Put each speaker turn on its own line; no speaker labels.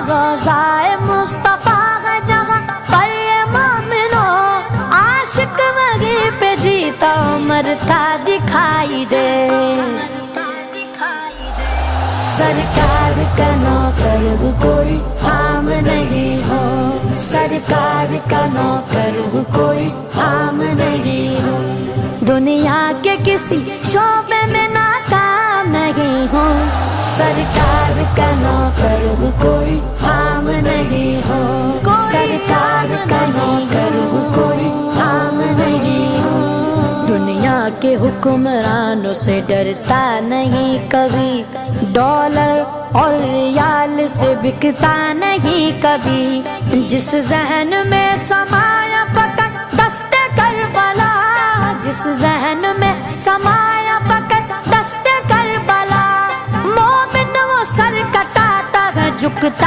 روضائے مصطفیٰ ہے جہاں پر یہ مومنوں، عاشق وہیں پہ جیتا مرتا دکھائی دے۔ سرکار کا نوکر کوئی عام نہیں ہو، سرکار کا نوکر کوئی عام نہیں ہو، دنیا کے کسی شعبے میں ناکام نہیں ہو، سرکار کا نوکر کوئی عام نہیں ہو، سرکار کا نوکر کوئی عام نہیں ہو، دنیا کے حکمرانوں سے ڈرتا نہیں کبھی، ڈالر اور ریال سے بکتا نہیں کبھی، جس ذہن میں سمایا فقط دست کربلا، جس ذہن میں سمایا فقط دست کربلا، مومن وہ سر کٹاتا ہے جھکتا